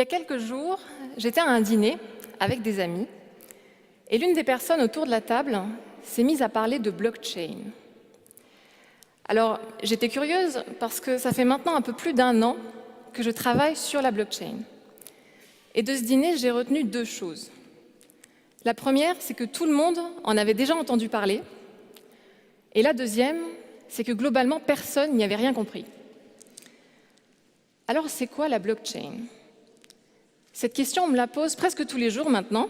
y a quelques jours, j'étais à un dîner avec des amis et l'une des personnes autour de la table s'est mise à parler de blockchain. Alors, j'étais curieuse parce que ça fait maintenant un peu plus d'1 an que je travaille sur la blockchain. Et de ce dîner, j'ai retenu 2 choses. La première, c'est que tout le monde en avait déjà entendu parler. Et la deuxième, c'est que globalement, personne n'y avait rien compris. Alors, c'est quoi la blockchain? Cette question, on me la pose presque tous les jours maintenant.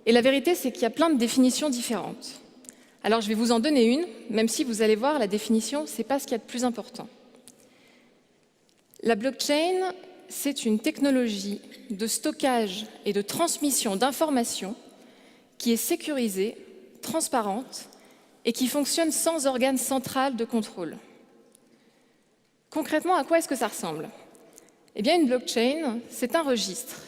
Et la vérité, c'est qu'il y a plein de définitions différentes. Alors, je vais vous en donner une, même si vous allez voir, la définition, ce n'est pas ce qu'il y a de plus important. La blockchain, c'est une technologie de stockage et de transmission d'informations qui est sécurisée, transparente et qui fonctionne sans organe central de contrôle. Concrètement, à quoi est-ce que ça ressemble? Eh bien, une blockchain, c'est un registre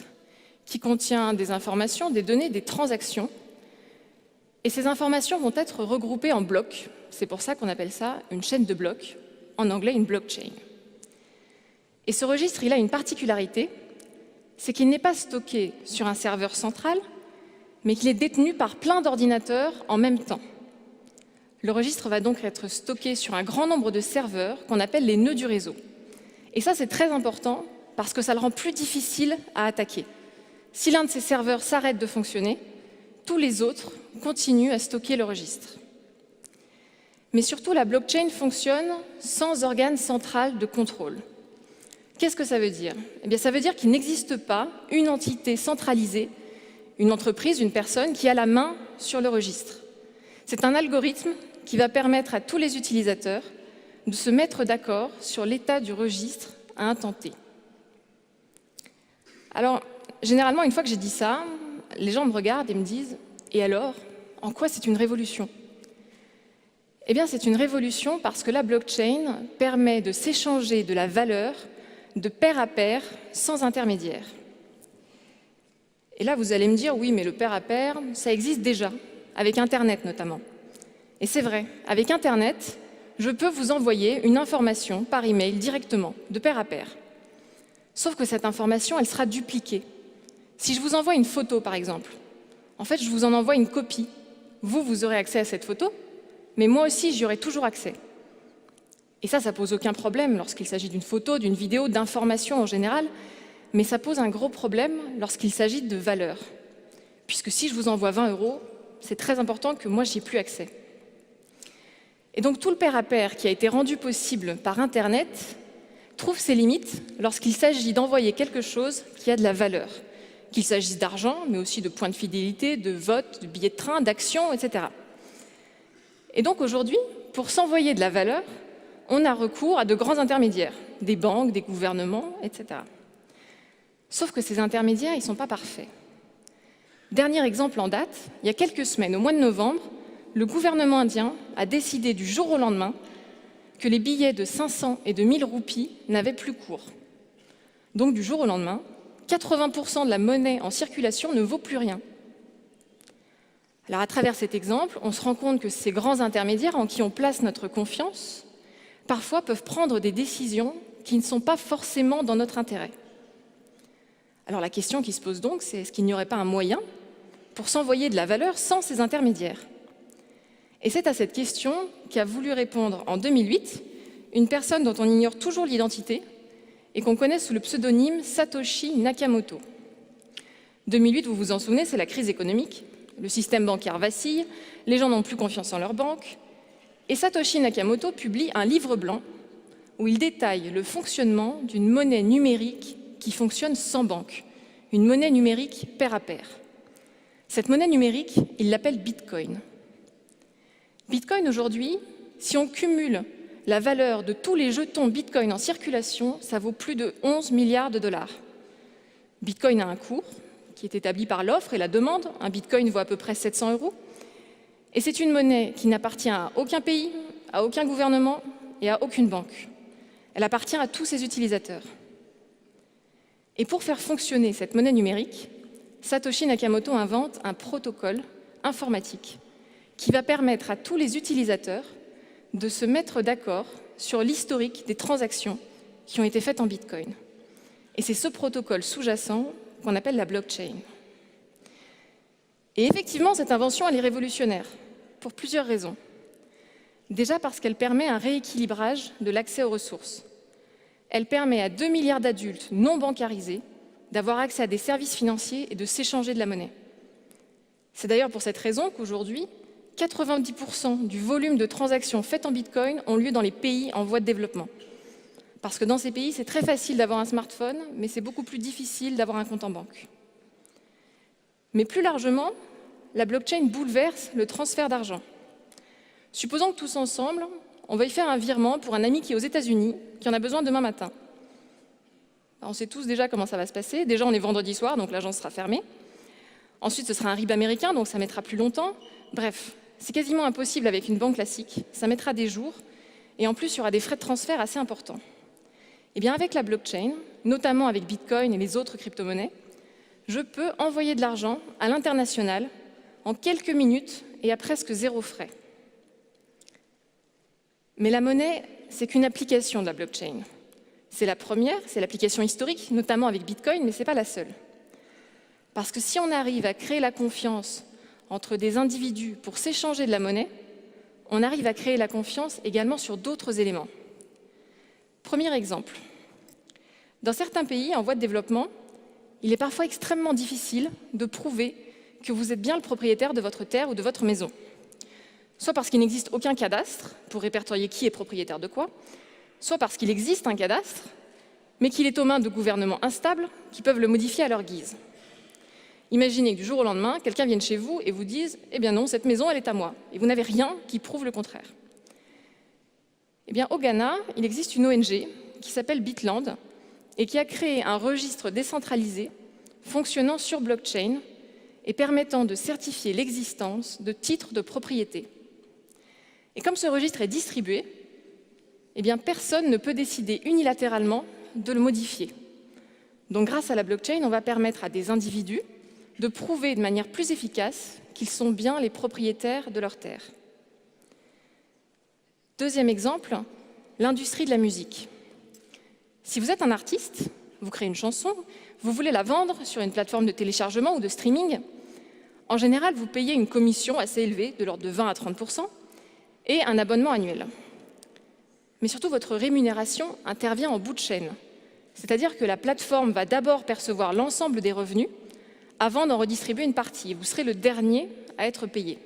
qui contient des informations, des données, des transactions. Et ces informations vont être regroupées en blocs. C'est pour ça qu'on appelle ça une chaîne de blocs, en anglais une blockchain. Et ce registre, il a une particularité, c'est qu'il n'est pas stocké sur un serveur central, mais qu'il est détenu par plein d'ordinateurs en même temps. Le registre va donc être stocké sur un grand nombre de serveurs qu'on appelle les nœuds du réseau. Et ça, c'est très important parce que ça le rend plus difficile à attaquer. Si l'un de ces serveurs s'arrête de fonctionner, tous les autres continuent à stocker le registre. Mais surtout, la blockchain fonctionne sans organe central de contrôle. Qu'est-ce que ça veut dire? Eh bien, ça veut dire qu'il n'existe pas une entité centralisée, une entreprise, une personne qui a la main sur le registre. C'est un algorithme qui va permettre à tous les utilisateurs de se mettre d'accord sur l'état du registre à un temps T. Alors, généralement, une fois que j'ai dit ça, les gens me regardent et me disent « Et alors, en quoi c'est une révolution ?» Eh bien, c'est une révolution parce que la blockchain permet de s'échanger de la valeur de pair à pair, sans intermédiaire. Et là, vous allez me dire « Oui, mais le pair à pair, ça existe déjà, avec Internet notamment. » Et c'est vrai, avec Internet, je peux vous envoyer une information par email directement, de pair à pair. Sauf que cette information, elle sera dupliquée. Si je vous envoie une photo, par exemple, en fait, je vous en envoie une copie. Vous aurez accès à cette photo, mais moi aussi, j'y aurai toujours accès. Et ça pose aucun problème lorsqu'il s'agit d'une photo, d'une vidéo, d'informations en général, mais ça pose un gros problème lorsqu'il s'agit de valeur. Puisque si je vous envoie 20 €, c'est très important que moi, j'y ai plus accès. Et donc, tout le pair à pair qui a été rendu possible par Internet trouve ses limites lorsqu'il s'agit d'envoyer quelque chose qui a de la valeur, qu'il s'agisse d'argent, mais aussi de points de fidélité, de votes, de billets de train, d'actions, etc. Et donc, aujourd'hui, pour s'envoyer de la valeur, on a recours à de grands intermédiaires, des banques, des gouvernements, etc. Sauf que ces intermédiaires, ils ne sont pas parfaits. Dernier exemple en date, il y a quelques semaines, au mois de novembre, le gouvernement indien a décidé du jour au lendemain que les billets de 500 et de 1000 roupies n'avaient plus cours. Donc du jour au lendemain, 80% de la monnaie en circulation ne vaut plus rien. Alors à travers cet exemple, on se rend compte que ces grands intermédiaires en qui on place notre confiance, parfois peuvent prendre des décisions qui ne sont pas forcément dans notre intérêt. Alors la question qui se pose donc, c'est est-ce qu'il n'y aurait pas un moyen pour s'envoyer de la valeur sans ces intermédiaires? Et c'est à cette question qu'a voulu répondre en 2008 une personne dont on ignore toujours l'identité et qu'on connaît sous le pseudonyme Satoshi Nakamoto. 2008, vous vous en souvenez, c'est la crise économique, le système bancaire vacille, les gens n'ont plus confiance en leur banque, et Satoshi Nakamoto publie un livre blanc où il détaille le fonctionnement d'une monnaie numérique qui fonctionne sans banque, une monnaie numérique pair à pair. Cette monnaie numérique, il l'appelle Bitcoin. Bitcoin, aujourd'hui, si on cumule la valeur de tous les jetons Bitcoin en circulation, ça vaut plus de 11 milliards de dollars. Bitcoin a un cours qui est établi par l'offre et la demande. Un Bitcoin vaut à peu près 700 €. Et c'est une monnaie qui n'appartient à aucun pays, à aucun gouvernement et à aucune banque. Elle appartient à tous ses utilisateurs. Et pour faire fonctionner cette monnaie numérique, Satoshi Nakamoto invente un protocole informatique qui va permettre à tous les utilisateurs de se mettre d'accord sur l'historique des transactions qui ont été faites en Bitcoin. Et c'est ce protocole sous-jacent qu'on appelle la blockchain. Et effectivement, cette invention, elle est révolutionnaire, pour plusieurs raisons. Déjà parce qu'elle permet un rééquilibrage de l'accès aux ressources. Elle permet à 2 milliards d'adultes non bancarisés d'avoir accès à des services financiers et de s'échanger de la monnaie. C'est d'ailleurs pour cette raison qu'aujourd'hui, 90% du volume de transactions faites en Bitcoin ont lieu dans les pays en voie de développement. Parce que dans ces pays, c'est très facile d'avoir un smartphone, mais c'est beaucoup plus difficile d'avoir un compte en banque. Mais plus largement, la blockchain bouleverse le transfert d'argent. Supposons que tous ensemble, on veuille faire un virement pour un ami qui est aux États-Unis, qui en a besoin demain matin. On sait tous déjà comment ça va se passer. Déjà, on est vendredi soir, donc l'agence sera fermée. Ensuite, ce sera un RIB américain, donc ça mettra plus longtemps. Bref, c'est quasiment impossible avec une banque classique. Ça mettra des jours. Et en plus, il y aura des frais de transfert assez importants. Eh bien, avec la blockchain, notamment avec Bitcoin et les autres crypto-monnaies, je peux envoyer de l'argent à l'international en quelques minutes et à presque zéro frais. Mais la monnaie, c'est qu'une application de la blockchain. C'est la première, c'est l'application historique, notamment avec Bitcoin, mais ce n'est pas la seule. Parce que si on arrive à créer la confiance entre des individus pour s'échanger de la monnaie, on arrive à créer la confiance également sur d'autres éléments. Premier exemple. Dans certains pays en voie de développement, il est parfois extrêmement difficile de prouver que vous êtes bien le propriétaire de votre terre ou de votre maison. Soit parce qu'il n'existe aucun cadastre pour répertorier qui est propriétaire de quoi, soit parce qu'il existe un cadastre, mais qu'il est aux mains de gouvernements instables qui peuvent le modifier à leur guise. Imaginez que du jour au lendemain, quelqu'un vienne chez vous et vous dise « Eh bien non, cette maison, elle est à moi », et vous n'avez rien qui prouve le contraire. Eh bien, au Ghana, il existe une ONG qui s'appelle Bitland et qui a créé un registre décentralisé fonctionnant sur blockchain et permettant de certifier l'existence de titres de propriété. Et comme ce registre est distribué, eh bien, personne ne peut décider unilatéralement de le modifier. Donc, grâce à la blockchain, on va permettre à des individus de prouver de manière plus efficace qu'ils sont bien les propriétaires de leurs terres. Deuxième exemple, l'industrie de la musique. Si vous êtes un artiste, vous créez une chanson, vous voulez la vendre sur une plateforme de téléchargement ou de streaming, en général, vous payez une commission assez élevée, de l'ordre de 20 à 30%, et un abonnement annuel. Mais surtout, votre rémunération intervient en bout de chaîne. C'est-à-dire que la plateforme va d'abord percevoir l'ensemble des revenus avant d'en redistribuer une partie. Et vous serez le dernier à être payé.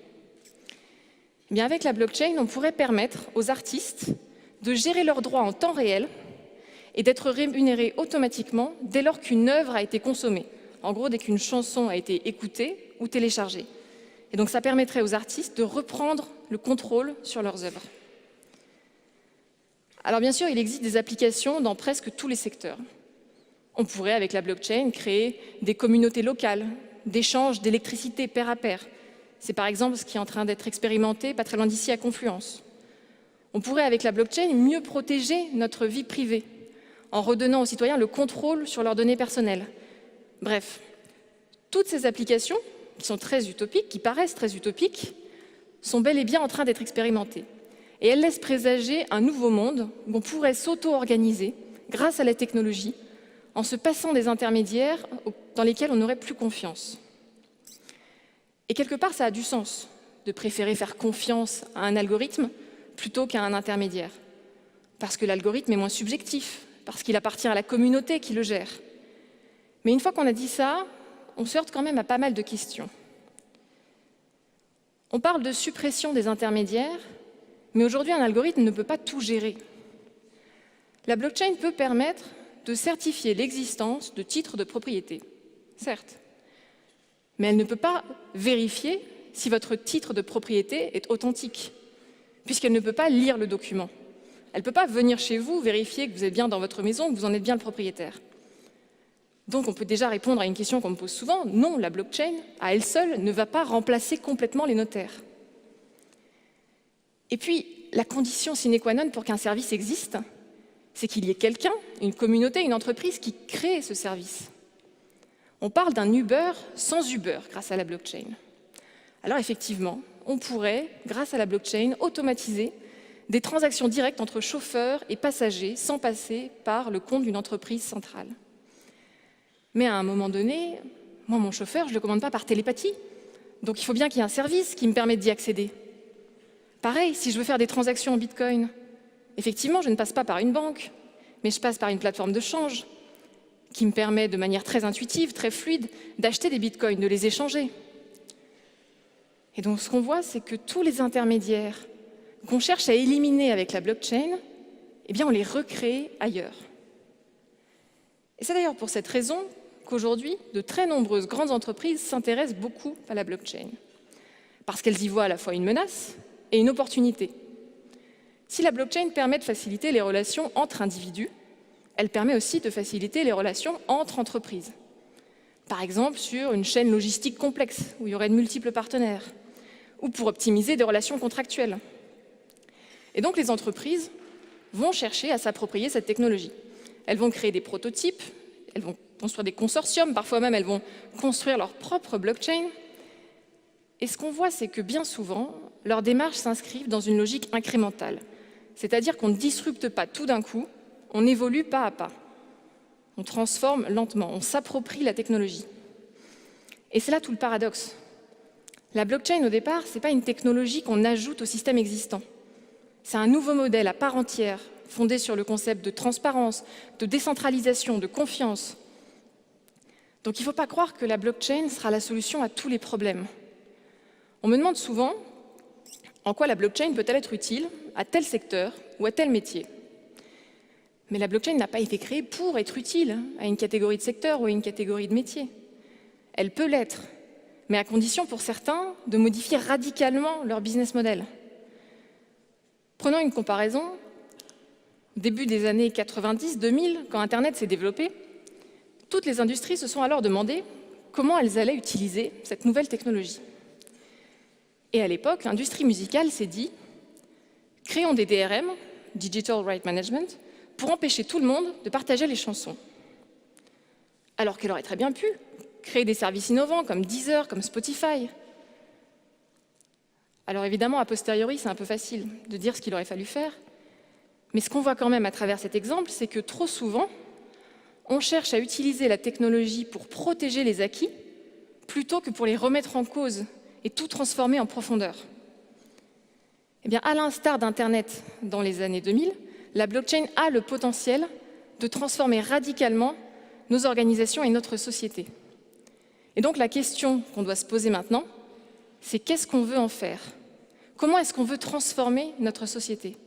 Eh bien, avec la blockchain, on pourrait permettre aux artistes de gérer leurs droits en temps réel et d'être rémunérés automatiquement dès lors qu'une œuvre a été consommée. En gros, dès qu'une chanson a été écoutée ou téléchargée. Et donc, ça permettrait aux artistes de reprendre le contrôle sur leurs œuvres. Alors bien sûr, il existe des applications dans presque tous les secteurs. On pourrait, avec la blockchain, créer des communautés locales, d'échanges d'électricité pair à pair. C'est par exemple ce qui est en train d'être expérimenté pas très loin d'ici à Confluence. On pourrait, avec la blockchain, mieux protéger notre vie privée, en redonnant aux citoyens le contrôle sur leurs données personnelles. Bref, toutes ces applications, qui sont très utopiques, qui paraissent très utopiques, sont bel et bien en train d'être expérimentées. Et elles laissent présager un nouveau monde où on pourrait s'auto-organiser grâce à la technologie, en se passant des intermédiaires dans lesquels on n'aurait plus confiance. Et quelque part, ça a du sens de préférer faire confiance à un algorithme plutôt qu'à un intermédiaire. Parce que l'algorithme est moins subjectif, parce qu'il appartient à la communauté qui le gère. Mais une fois qu'on a dit ça, on se heurte quand même à pas mal de questions. On parle de suppression des intermédiaires, mais aujourd'hui, un algorithme ne peut pas tout gérer. La blockchain peut permettre de certifier l'existence de titres de propriété, certes, mais elle ne peut pas vérifier si votre titre de propriété est authentique, puisqu'elle ne peut pas lire le document. Elle ne peut pas venir chez vous vérifier que vous êtes bien dans votre maison, que vous en êtes bien le propriétaire. Donc on peut déjà répondre à une question qu'on me pose souvent, non, la blockchain, à elle seule, ne va pas remplacer complètement les notaires. Et puis, la condition sine qua non pour qu'un service existe, c'est qu'il y ait quelqu'un, une communauté, une entreprise qui crée ce service. On parle d'un Uber sans Uber grâce à la blockchain. Alors effectivement, on pourrait, grâce à la blockchain, automatiser des transactions directes entre chauffeurs et passagers sans passer par le compte d'une entreprise centrale. Mais à un moment donné, moi, mon chauffeur, je ne le commande pas par télépathie. Donc il faut bien qu'il y ait un service qui me permette d'y accéder. Pareil, si je veux faire des transactions en Bitcoin, effectivement, je ne passe pas par une banque, mais je passe par une plateforme de change qui me permet de manière très intuitive, très fluide, d'acheter des Bitcoins, de les échanger. Et donc ce qu'on voit, c'est que tous les intermédiaires qu'on cherche à éliminer avec la blockchain, eh bien on les recrée ailleurs. Et c'est d'ailleurs pour cette raison qu'aujourd'hui, de très nombreuses grandes entreprises s'intéressent beaucoup à la blockchain, parce qu'elles y voient à la fois une menace et une opportunité. Si la blockchain permet de faciliter les relations entre individus, elle permet aussi de faciliter les relations entre entreprises. Par exemple, sur une chaîne logistique complexe, où il y aurait de multiples partenaires, ou pour optimiser des relations contractuelles. Et donc les entreprises vont chercher à s'approprier cette technologie. Elles vont créer des prototypes, elles vont construire des consortiums, parfois même elles vont construire leur propre blockchain. Et ce qu'on voit, c'est que bien souvent, leurs démarches s'inscrivent dans une logique incrémentale. C'est-à-dire qu'on ne disrupte pas tout d'un coup, on évolue pas à pas. On transforme lentement, on s'approprie la technologie. Et c'est là tout le paradoxe. La blockchain, au départ, ce n'est pas une technologie qu'on ajoute au système existant. C'est un nouveau modèle à part entière, fondé sur le concept de transparence, de décentralisation, de confiance. Donc il ne faut pas croire que la blockchain sera la solution à tous les problèmes. On me demande souvent en quoi la blockchain peut-elle être utile à tel secteur ou à tel métier. Mais la blockchain n'a pas été créée pour être utile à une catégorie de secteur ou à une catégorie de métier. Elle peut l'être, mais à condition pour certains de modifier radicalement leur business model. Prenons une comparaison. Au début des années 90-2000, quand Internet s'est développé, toutes les industries se sont alors demandé comment elles allaient utiliser cette nouvelle technologie. Et à l'époque, l'industrie musicale s'est dit « Créons des DRM, Digital Right Management, pour empêcher tout le monde de partager les chansons. » Alors qu'elle aurait très bien pu créer des services innovants comme Deezer, comme Spotify. Alors évidemment, a posteriori, c'est un peu facile de dire ce qu'il aurait fallu faire. Mais ce qu'on voit quand même à travers cet exemple, c'est que trop souvent, on cherche à utiliser la technologie pour protéger les acquis plutôt que pour les remettre en cause et tout transformer en profondeur. Eh bien, à l'instar d'Internet dans les années 2000, la blockchain a le potentiel de transformer radicalement nos organisations et notre société. Et donc la question qu'on doit se poser maintenant, c'est qu'est-ce qu'on veut en faire? Comment est-ce qu'on veut transformer notre société?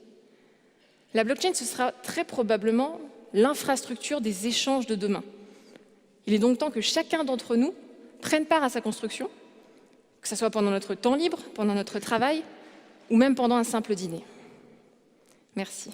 La blockchain, ce sera très probablement l'infrastructure des échanges de demain. Il est donc temps que chacun d'entre nous prenne part à sa construction, que ce soit pendant notre temps libre, pendant notre travail, ou même pendant un simple dîner. Merci.